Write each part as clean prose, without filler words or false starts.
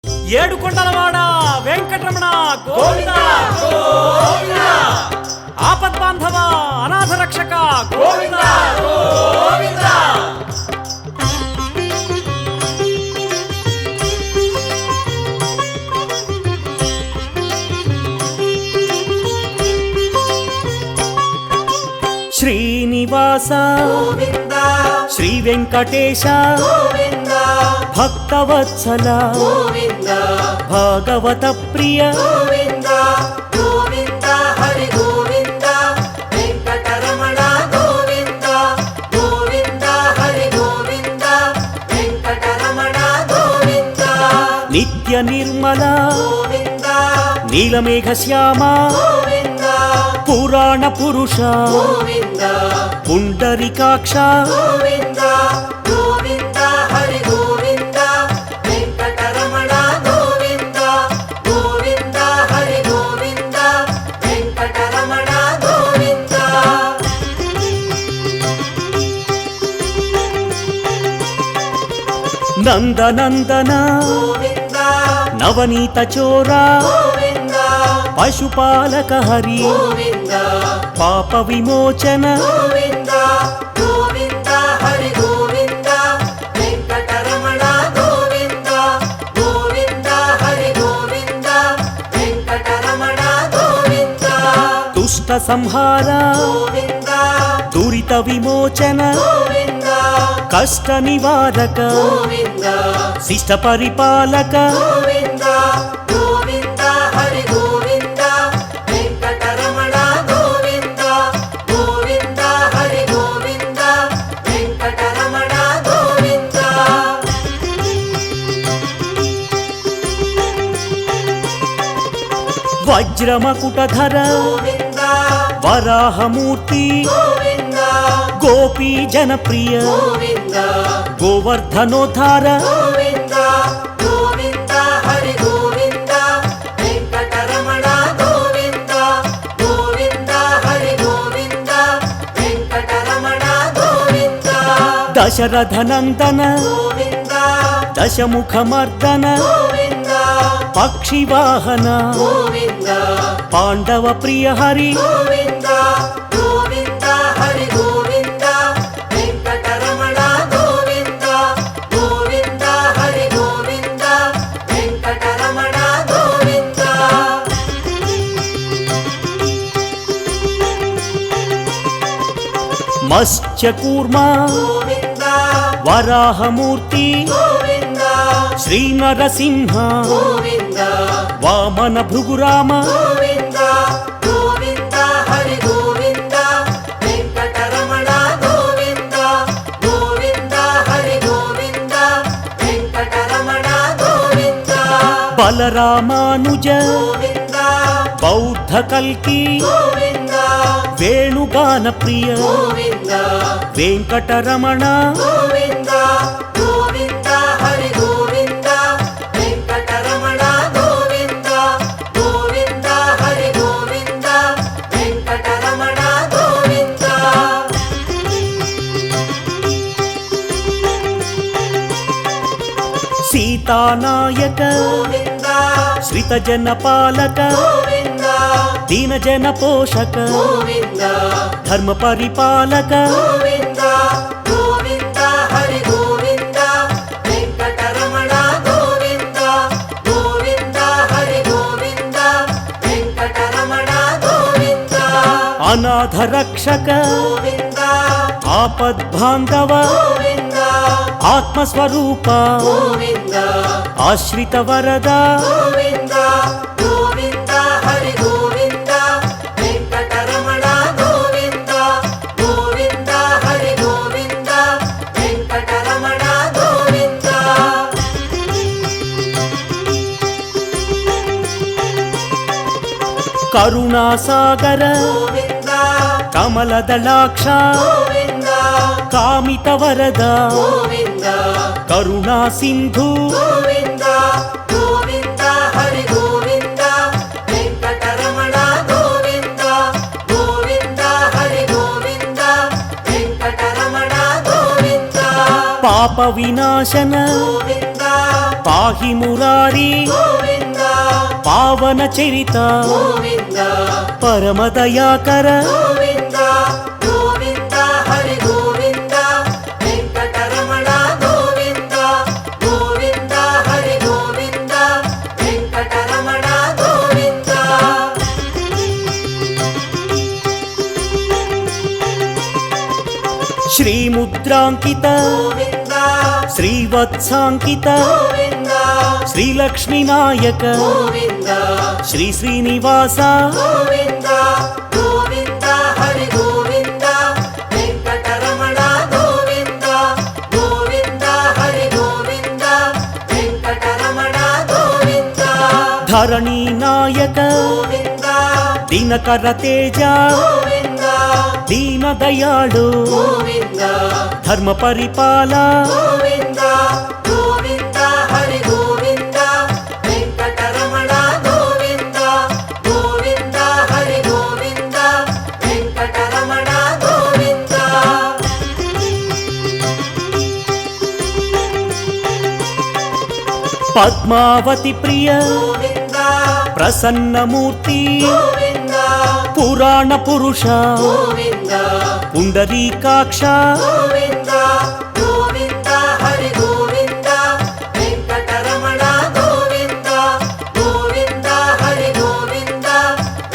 ఏడుకొండలవాడ వెంకటరమణ గోవిందా గోవిందా, ఆపద్బాంధవ అనాథ రక్షక గోవిందా గోవిందా. శ్రీనివాస గోవిందా, శ్రీ వెంకటేశ గోవిందా, భక్తవత్సల గోవిందా, భాగవత ప్రియ గోవిందా, గోవిందా, హరి గోవిందా, వెంకటరమణ గోవిందా, గోవిందా, హరి గోవిందా, వెంకటరమణ గోవిందా, నిత్య నిర్మల గోవిందా, నీలమేఘ శ్యామ గోవిందా, పురాణ పురుష గోవిందా, పుండరీకాక్ష గోవిందా, గోవిందా, హరి గోవిందా, వెంకటరమణ గోవిందా, గోవిందా, హరి గోవిందా, వెంకటరమణ గోవిందా. నందనందన గోవిందా, నవనీత చోర గోవిందా, పశుపాలక హరి గోవిందా, పాప విమోచన గోవిందా, గోవిందా, హరి గోవిందా, వెంకటరమణ గోవిందా, గోవిందా, హరి గోవిందా, వెంకటరమణ గోవిందా, దుష్ట సంహార గోవిందా, దురిత విమోచన గోవిందా, కష్ట నివారక గోవిందా, శిష్ట పరిపాలక గోవిందా, గోవిందా, హరి గోవిందా, వెంకటరమణ గోవిందా, గోవిందా, హరి గోవిందా, వెంకటరమణ గోవిందా. వజ్రమకుటధర గోవిందా, వరాహమూర్తి గోవిందా, గోపీ జనప్రియ గోవిందా, గోవర్ధనోద్ధార గోవిందా, గోవిందా, హరి గోవిందా, వెంకటరమణ గోవిందా, గోవిందా, హరి గోవిందా, వెంకటరమణ గోవిందా, దశరథనందన గోవిందా, దశముఖమర్దన గోవిందా, పక్షివాహన గోవిందా, పాండవ ప్రియ హరి గోవిందా, గోవిందా, హరి గోవిందా, వెంకటరమణ గోవిందా, గోవిందా, హరి గోవిందా, వెంకటరమణ గోవిందా. మత్స్యకూర్మ గోవిందా, వరాహమూర్తి గోవిందా, శ్రీ నరసింహ గోవిందా, వామన భృగురామ గోవిందా, గోవిందా, హరి గోవిందా, వెంకటరమణ గోవిందా, గోవిందా, హరి గోవిందా, వెంకటరమణ గోవిందా, బలరామానుజ గోవిందా, బౌద్ధ కల్కి గోవిందా, వేణుగాన ప్రియ గోవిందా, వెంకటరమణ గోవిందా, గోవిందా, హరి గోవిందా, వెంకటరమణ గోవిందా, గోవిందా, హరి గోవిందా, వెంకటరమణ గోవిందా. సీతానాయక గోవిందా, శ్రితజన పాలక గోవిందా, దీనజన పోషక గోవిందా, ధర్మ పరిపాలక గోవిందా, గోవిందా, హరి గోవిందా, వెంకటరమణ గోవిందా, గోవిందా, హరి గోవిందా, వెంకటరమణ గోవిందా, అనాథ రక్షక గోవిందా, ఆపద్బాంధవ గోవిందా, ఆత్మస్వరూప గోవిందా, ఆశ్రిత వరద గోవిందా, గోవిందా, హరి గోవిందా, వెంకటరమణ గోవిందా, గోవిందా, హరి గోవిందా, వెంకటరమణ గోవిందా. కరుణాసాగర గోవిందా, కమలదళాక్ష గోవిందా, కామిత వరద గోవిందా, కరుణా సింధు గోవిందా, గోవిందా, హరి గోవిందా, వెంకటరమణ గోవిందా, గోవిందా, హరి గోవిందా, వెంకటరమణ గోవిందా. పాప వినాశన గోవిందా, పాహి మురారి గోవింద పావన చరిత గోవింద పరమదయాకర గోవింద గోవింద హరి గోవింద వెంకటరమణ గోవింద గోవింద హరి గోవింద వెంకటరమణ గోవింద శ్రీముద్రాంకిత గోవింద శ్రీవత్సాంకిత గోవింద శ్రీలక్ష్మీ నాయక గోవింద శ్రీ శ్రీనివాస గోవింద గోవింద హరి గోవింద వెంకటరమణ గోవింద గోవింద హరి గోవింద వెంకటరమణ గోవింద ధరణీ నాయక గోవింద దినకర తేజ గోవింద దీన దయాళు గోవింద ధర్మ పరిపాల గోవింద గోవింద హరి గోవింద వెంకటరమణ గోవింద గోవింద హరి గోవింద వెంకటరమణ గోవింద పద్మావతి ప్రియ గోవింద ప్రసన్నమూర్తి గోవింద పురాణ పురుష గోవింద పుండరీకాక్ష గోవింద గోవింద హరి గోవింద వెంకటరమణ గోవింద గోవింద హరి గోవింద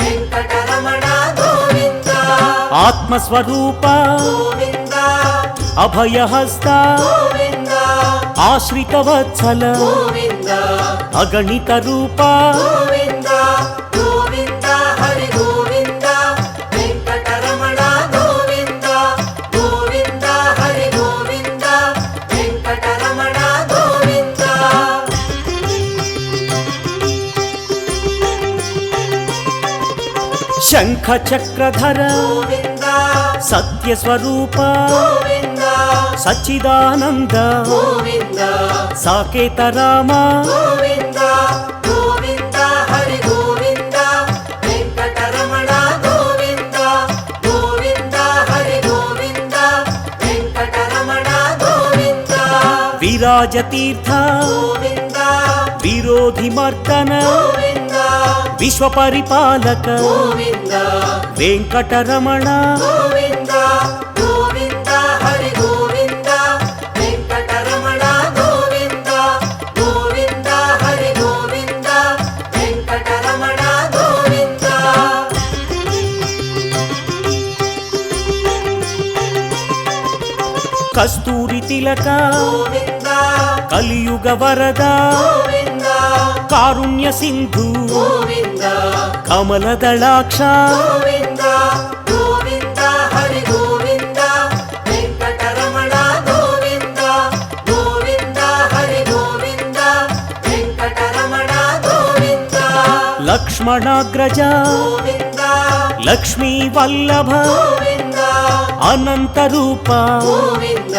వెంకటరమణ గోవింద ఆత్మస్వరూప గోవింద అభయహస్త గోవింద ఆశ్రిత వత్సల గోవింద అగణిత రూప గోవింద గోవింద హరి గోవింద వెంకటరమణ గోవింద గోవింద హరి గోవింద వెంకటరమణ గోవింద శంఖ చక్రధర గోవింద సత్యస్వరూప గోవింద సచ్చిదానంద గోవింద సాకేత రామ గోవింద గోవింద హరి గోవింద వెంకటరమణ గోవింద గోవింద హరి గోవింద వెంకటరమణ గోవింద విరాజ తీర్థ గోవింద విరోధి మర్దన గోవింద విశ్వ పరిపాలక గోవింద వెంకటరమణ గోవింద గోవింద హరి గోవింద వెంకటరమణ గోవింద గోవింద హరి గోవింద వెంకటరమణ గోవింద కస్తూరి తిలక గోవింద కలియుగ వరద గోవింద కారుణ్య సింధు గోవింద కమలదళాక్ష గోవింద గోవింద హరి గోవింద వెంకటరమణ గోవింద గోవింద హరి గోవింద వెంకటరమణ గోవింద లక్ష్మణాగ్రజ గోవింద లక్ష్మీ వల్లభ గోవింద అనంత రూప గోవింద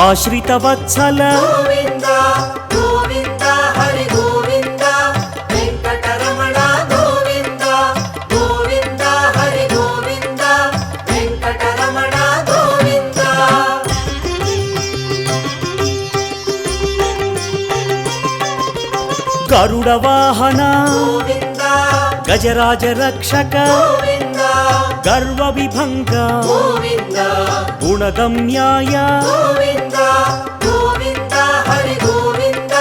ఆశ్రిత వత్సల గోవింద గోవింద హరి గోవింద వెంకటరమణ గోవింద గోవింద హరి గోవింద వెంకటరమణ గోవింద గరుడ వాహన గోవింద గజరాజ రక్షక గోవింద గర్వ విభంగ గోవింద గుణగమ్యాయ గోవింద గోవింద హరి గోవింద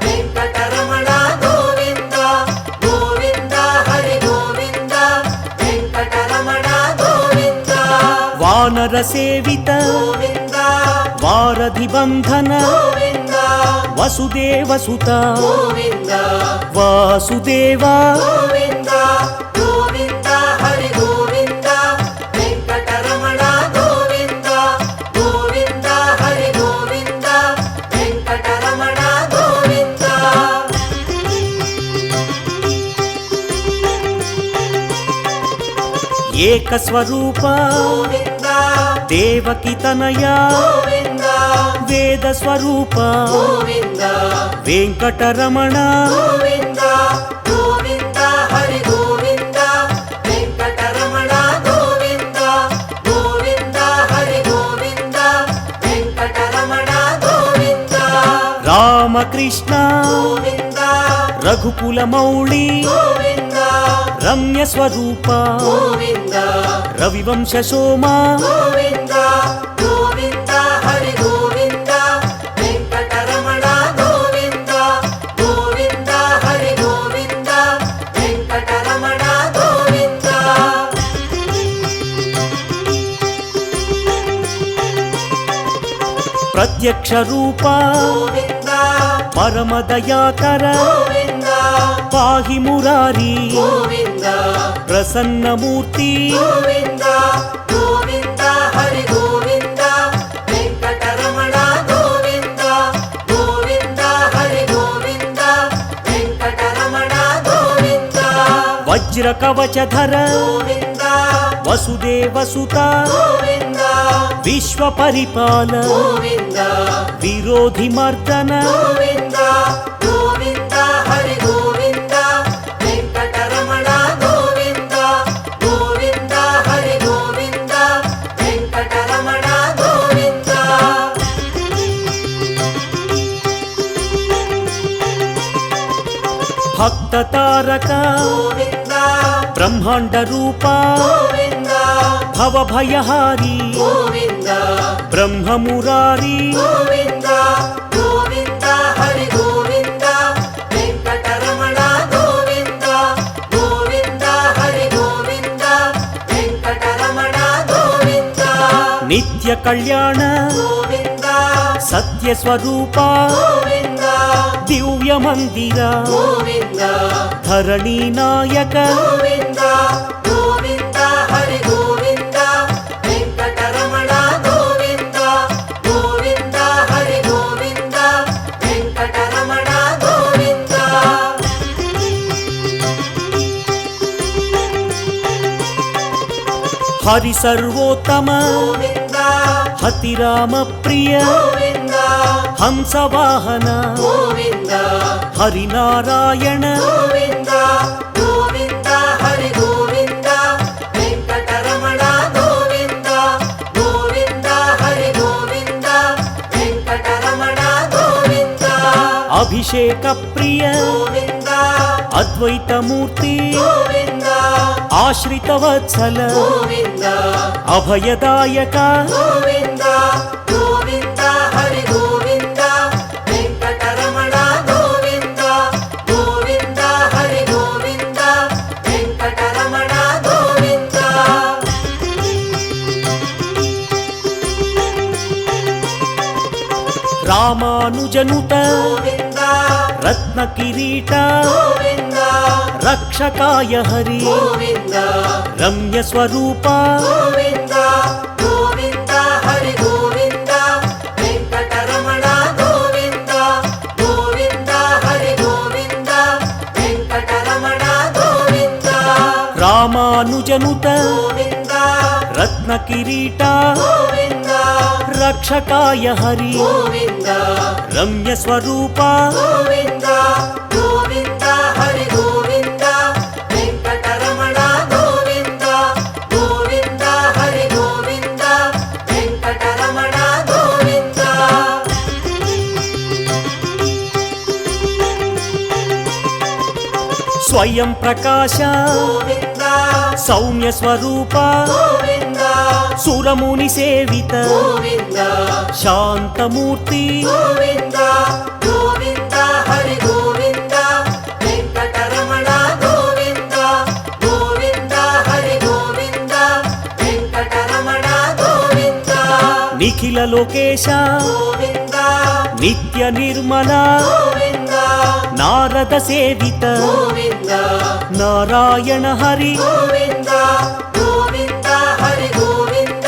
వెంకటరమణ గోవింద గోవింద హరి గోవింద వెంకటరమణ గోవింద వానర సేవిత గోవింద వారధి బంధన గోవింద వసుదేవ సుత గోవింద వాసుదేవ గోవింద గోవింద హరి గోవింద వెంకటరమణ గోవింద గోవింద హరి గోవింద వెంకటరమణ గోవింద ఏకస్వరూప గోవింద దేవకి తనయ గోవింద వేద స్వరూప గోవింద వెంకటరమణ గోవింద గోవింద హరి గోవింద వెంకటరమణ గోవింద గోవింద హరి గోవింద వెంకటరమణ గోవింద రామ రామకృష్ణ గోవింద రఘుకుల మౌళి గోవింద రమ్య స్వరూప గోవింద రవివంశ సోమ గోవింద గోవింద హరి గోవింద వెంకటరమణ గోవింద గోవింద హరి గోవింద వెంకటరమణ గోవింద ప్రత్యక్ష రూప గోవింద పరమ దయాకర గోవింద పాహి మురారి గోవింద ప్రసన్నమూర్తి గోవింద గోవింద హరి గోవింద వెంకటరమణ గోవింద గోవింద హరి గోవింద వెంకటరమణ గోవింద వజ్ర కవచధర గోవింద వసుదేవసుత గోవింద విశ్వ పరిపాల గోవింద విరోధి మర్దన గోవింద గోవింద హరి గోవింద వెంకటరమణ గోవింద గోవింద హరి గోవింద వెంకటరమణ గోవింద భక్త తారక గోవింద బ్రహ్మాండ రూప గోవింద భవభయహారి గోవింద బ్రహ్మమురారి గోవింద గోవింద హరి గోవింద వెంకటరమణ గోవింద గోవింద హరి గోవింద వెంకటరమణ గోవింద నిత్య కళ్యాణ గోవింద సత్య స్వరూప గోవింద దివ్య మందిర గోవింద ధరణి నాయక గోవింద గోవింద హరి గోవింద వెంకటరమణ గోవింద గోవింద హరి గోవింద వెంకటరమణ గోవింద హరి సర్వోత్తమ గోవింద హతిరామ ప్రియ గోవింద హంసవాహన గోవింద హరినారాయణ గోవింద గోవింద హరి గోవింద వెంకటరమణ గోవింద గోవింద హరి గోవింద వెంకటరమణ గోవింద అభిషేక ప్రియ గోవింద అద్వైతమూర్తి గోవింద ఆశ్రిత వత్సల గోవింద అభయదాయక గోవింద గోవింద హరి గోవింద వెంకటరమణ గోవింద గోవింద హరి గోవింద వెంకటరమణ గోవింద రామానుజనుత గోవింద రత్న కిరీట గోవింద రక్షకాయ హరి గోవింద రమ్య స్వరూప గోవింద గోవింద హరి గోవింద వెంకటరమణ గోవింద గోవింద హరి గోవింద వెంకటరమణ గోవింద రామానుజనుత గోవింద రత్న కిరీట గోవింద రక్షకాయ హరి గోవింద రమ్య స్వరూప గోవింద గోవింద హరి గోవింద వెంకటరమణ గోవింద గోవింద హరి గోవింద వెంకటరమణ గోవింద స్వయం ప్రకాశ గోవింద సౌమ్య స్వరూప గోవింద సురముని సేవిత గోవింద శాంతమూర్తి గోవింద గోవింద హరి గోవింద వెంకటరమణ గోవింద గోవింద హరి గోవింద వెంకటరమణ గోవింద నిఖిల లోకేశ గోవింద నిత్య నిర్మల గోవింద నారద సేవిత గోవింద నారాయణ హరి గోవింద గోవింద హరి గోవింద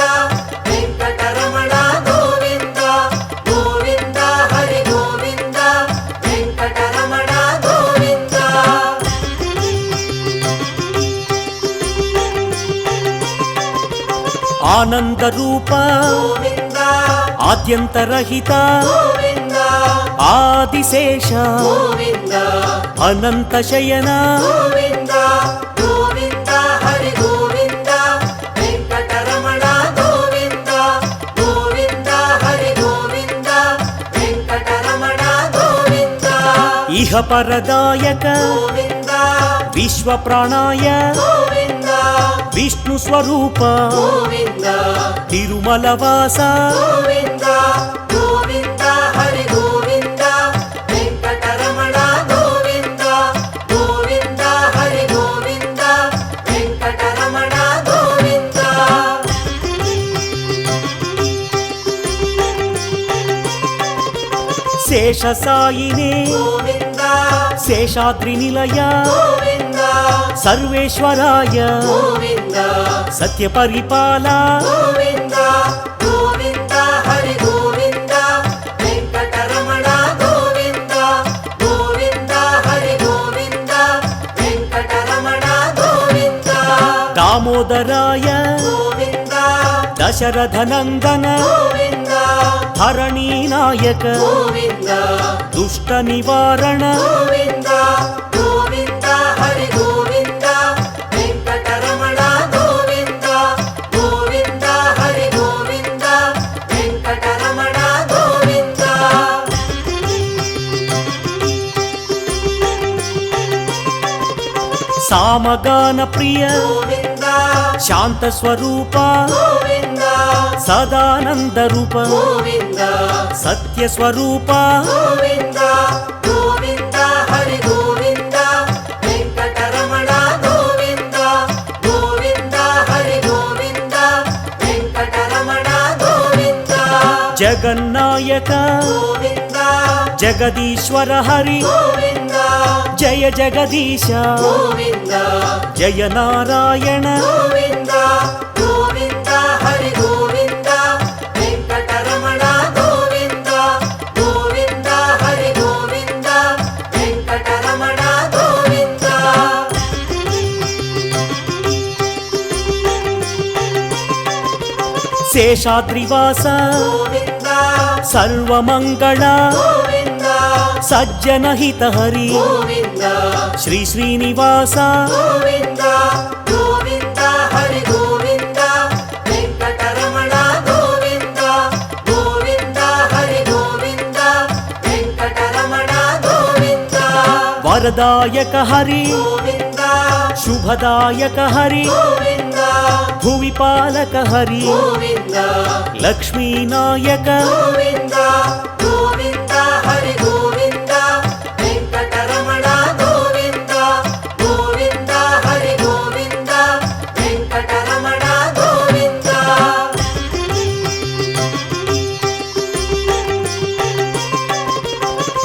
వెంకటరమణ గోవింద గోవింద హరి గోవింద వెంకటరమణ గోవింద ఆనంద రూప గోవింద ఆద్యంతరహిత గోవింద ఆదిశేష గోవింద అనంత శయన గోవింద గోవింద హరి గోవింద వెంకటరమణ గోవింద గోవింద హరి గోవింద వెంకటరమణ గోవింద ఇహపరదాయక గోవింద విశ్వప్రాణాయ గోవింద విష్ణు స్వరూప గోవింద తిరుమలవాస గోవింద గోవింద హరి గోవింద వెంకటరమణ గోవింద గోవింద హరి గోవింద వెంకటరమణ గోవింద శేషసాయినే గోవింద శేషాద్రి నిలయ గోవింద సర్వేశ్వరాయ గోవింద సత్యపరిపాల గోవింద గోవింద హరి గోవింద వెంకటరమణ గోవింద గోవింద హరి గోవింద వెంకటరమణ గోవింద దామోదరాయ గోవింద దశరథనందన గోవింద ధరణీనాయక గోవింద దుష్ట నివారణ గోవింద గోవింద హరి గోవింద వెంకటరమణ గోవింద గోవింద హరి గోవింద వెంకటరమణ గోవింద సామగాన ప్రియ గోవింద శాంత స్వరూప గోవింద సదానంద రూప గోవింద సత్య స్వరూప గోవింద గోవింద హరి గోవింద వెంకటరమణ గోవింద గోవింద హరి గోవింద వెంకటరమణ గోవింద జగన్నాయక గోవింద జగదీశ్వర హరి గోవింద జయ జగదీశ గోవింద జయ నారాయణ గోవింద గోవింద హరి గోవింద వెంకటరమణ గోవింద గోవింద హరి గోవింద వెంకటరమణ గోవింద శేషాద్రివాస గోవింద సర్వమంగళ గోవింద సజ్జనహిత హరి గోవింద శ్రీ శ్రీనివాస గోవింద గోవింద హరి గోవింద వెంకటరమణ గోవింద గోవింద హరి గోవింద వెంకటరమణ గోవింద వరదాయక హరి గోవింద శుభదాయక హరి గోవింద భువిపాలక హరి గోవింద లక్ష్మీనాయక గోవింద గోవింద హరి గోవింద వెంకటరమణ గోవింద గోవింద హరి గోవింద వెంకటరమణ గోవింద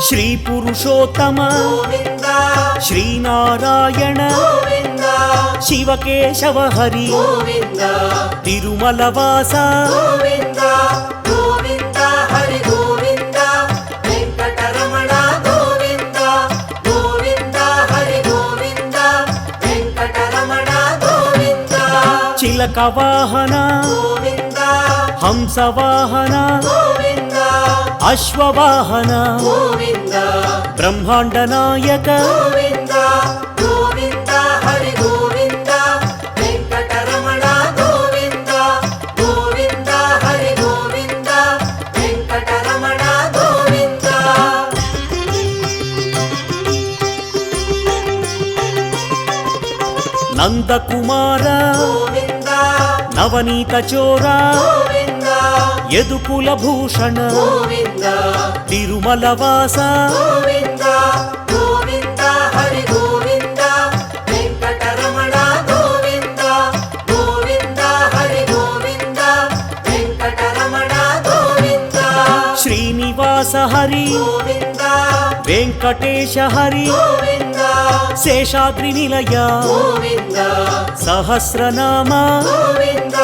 శ్రీ పురుషోత్తమ గోవింద శ్రీనారాయణ గోవింద శివకేశవ హరి గోవింద తిరుమలవాస గోవింద గోవింద హరి గోవింద వెంకటరమణ గోవింద గోవింద హరి గోవింద వెంకటరమణ గోవింద చిలక వాహన గోవింద హంసవాహన గోవింద అశ్వవాహన గోవింద బ్రహ్మాండ నాయక గోవింద గోవింద హరి గోవింద వెంకటరమణ గోవింద గోవింద హరి గోవింద వెంకటరమణ గోవింద నందకుమార గోవింద నవనీత చోర గోవింద యదుకుల భూషణ గోవింద తిరుమలవాస గోవింద గోవింద హరి గోవింద వెంకటరమణ గోవింద గోవింద హరి గోవింద వెంకటరమణ గోవింద శ్రీనివాస హరి గోవింద వెంకటేశ హరి గోవింద శేషాద్రి నిలయ గోవింద సహస్రనామ గోవింద